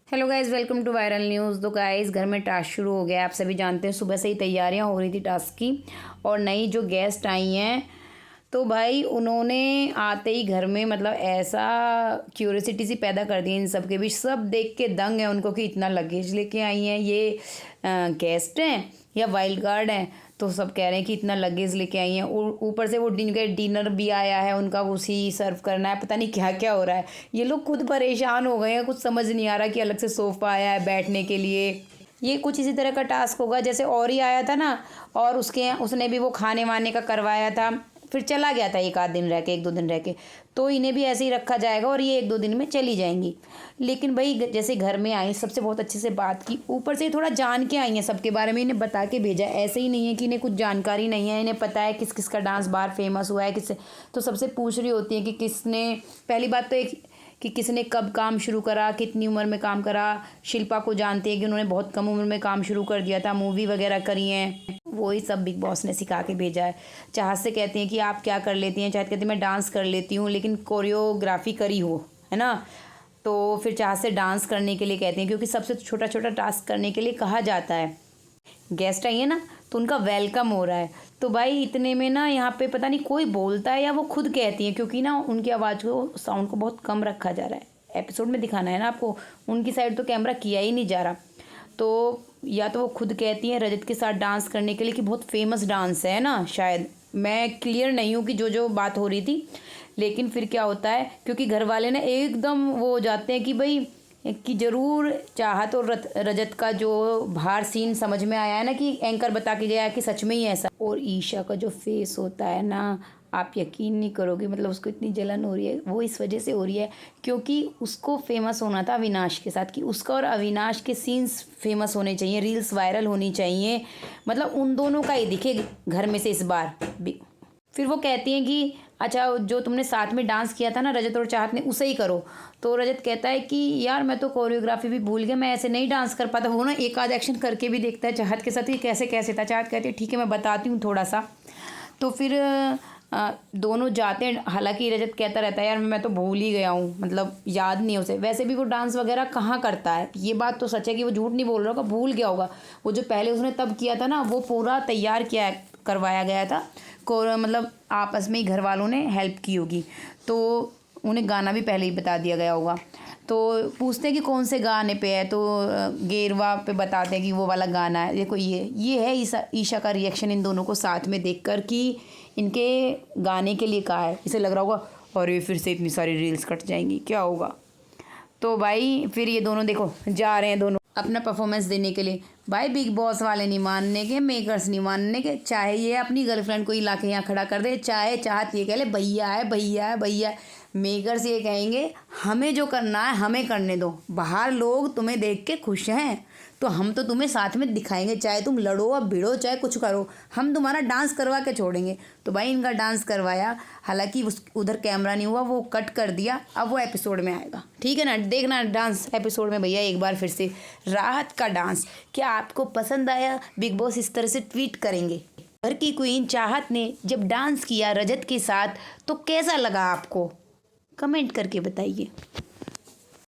Hello guys, welcome to viral news. तो guys, घर में टास्क शुरू हो गया। आप सभी जानते हैं सुबह से ही तैयारियां हो रही थी टास्क की। और नई जो गेस्ट आई हैं तो भाई उन्होंने आते ही घर में मतलब ऐसा क्यूरियोसिटी सी पैदा कर दी इन सब के बीच। सब देख के दंग है उनको कि इतना लगेज लेके आई हैं, ये गेस्ट हैं या वाइल्ड कार्ड हैं। तो सब कह रहे हैं कि इतना लगेज लेके आई हैं। ऊपर से वो डिनर भी आया है उनका, उसी सर्व करना है, पता नहीं क्या क्या हो रहा है। ये लोग खुद परेशान हो गए हैं, कुछ समझ नहीं आ रहा कि अलग से सोफ़ा आया है बैठने के लिए। ये कुछ इसी तरह का टास्क होगा जैसे और ही आया था ना, और उसने भी वो खाने वाने का करवाया था, फिर चला गया था एक आध दिन रह के, एक दो दिन रह के। तो इन्हें भी ऐसे ही रखा जाएगा और ये एक दो दिन में चली जाएंगी। लेकिन भाई जैसे घर में आई, सबसे बहुत अच्छे से बात की, ऊपर से थोड़ा जान के आई हैं सबके बारे में, इन्हें बता के भेजा। ऐसे ही नहीं है कि इन्हें कुछ जानकारी नहीं है, इन्हें पता है किस किस का डांस बाहर फेमस हुआ है, किससे। तो सबसे पूछ रही होती है कि किसने, पहली बात तो एक कि किसने कब काम शुरू करा, कितनी उम्र में काम करा। शिल्पा को जानती है कि उन्होंने बहुत कम उम्र में काम शुरू कर दिया था, मूवी वगैरह करी हैं। वही सब बिग बॉस ने सिखा के भेजा है। चाहत से कहती हैं कि आप क्या कर लेती हैं, चाहत कहती है मैं डांस कर लेती हूँ, लेकिन कोरियोग्राफी करी हो, है ना। तो फिर चाहत से डांस करने के लिए कहती हैं, क्योंकि सबसे छोटा छोटा टास्क करने के लिए कहा जाता है। गेस्ट आई है ना, तो उनका वेलकम हो रहा है। तो भाई इतने में ना यहाँ पे पता नहीं कोई बोलता है या वो खुद कहती हैं, क्योंकि ना उनकी आवाज़ को, साउंड को बहुत कम रखा जा रहा है। एपिसोड में दिखाना है ना आपको, उनकी साइड तो कैमरा किया ही नहीं जा रहा। तो या तो वो खुद कहती हैं रजत के साथ डांस करने के लिए कि बहुत फेमस डांस है ना, शायद। मैं क्लियर नहीं हूँ कि जो बात हो रही थी। लेकिन फिर क्या होता है, क्योंकि घर वाले ना एकदम वो हो जाते हैं कि भाई कि ज़रूर चाहत और रजत का जो बाहर सीन समझ में आया है ना, कि एंकर बता के गया कि सच में ही ऐसा। और ईशा का जो फेस होता है ना, आप यकीन नहीं करोगे, मतलब उसको इतनी जलन हो रही है। वो इस वजह से हो रही है क्योंकि उसको फेमस होना था अविनाश के साथ, कि उसका और अविनाश के सीन्स फेमस होने चाहिए, रील्स वायरल होनी चाहिए, मतलब उन दोनों का ही दिखे घर में से इस बार। फिर वो कहती हैं कि अच्छा, जो तुमने साथ में डांस किया था ना रजत और चाहत ने, उसे ही करो। तो रजत कहता है कि यार मैं तो कोरियोग्राफी भी भूल गया, मैं ऐसे नहीं डांस कर पाता। वो ना एक आध एक्शन करके भी देखता है चाहत के साथ कि कैसे कैसे था। चाहत कहती है ठीक है मैं बताती हूँ थोड़ा सा। तो फिर दोनों जाते हैं। हालांकि रजत कहता रहता है यार मैं तो भूल ही गया हूँ, मतलब याद नहीं है उसे। वैसे भी वो डांस वगैरह कहाँ करता है, ये बात तो सच है कि वो झूठ नहीं बोल रहा होगा, भूल गया होगा। वो जो पहले उसने तब किया था ना, वो पूरा तैयार करवाया गया था, मतलब आपस में ही घर वालों ने हेल्प की होगी। तो उन्हें गाना भी पहले ही बता दिया गया होगा। तो पूछते हैं कि कौन से गाने पे है, तो गेरवा पे बताते हैं कि वो वाला गाना है। देखो ये है ईशा का रिएक्शन इन दोनों को साथ में देखकर कि इनके गाने के लिए कहा है। इसे लग रहा होगा और ये फिर से इतनी सारी रील्स कट जाएंगी, क्या होगा। तो भाई फिर ये दोनों देखो जा रहे हैं दोनों अपना परफॉर्मेंस देने के लिए। भाई बिग बॉस वाले नहीं मानने के, मेकर्स नहीं मानने के। चाहे ये अपनी गर्लफ्रेंड को ही ला के यहाँ खड़ा कर दे, चाहे चाहत ये कह ले भैया है भैया है भैया है, मेकर्स ये कहेंगे हमें जो करना है हमें करने दो। बाहर लोग तुम्हें देख के खुश हैं तो हम तो तुम्हें साथ में दिखाएंगे, चाहे तुम लड़ो अब भिड़ो चाहे कुछ करो, हम तुम्हारा डांस करवा के छोड़ेंगे। तो भाई इनका डांस करवाया। हालांकि उधर कैमरा नहीं हुआ, वो कट कर दिया। अब वो एपिसोड में आएगा, ठीक है ना। देखना डांस एपिसोड में भैया एक बार फिर से राहत का डांस। क्या आपको पसंद आया? बिग बॉस इस तरह से ट्वीट करेंगे। घर की क्वीन चाहत ने जब डांस किया रजत के साथ तो कैसा लगा आपको, कमेंट करके बताइए।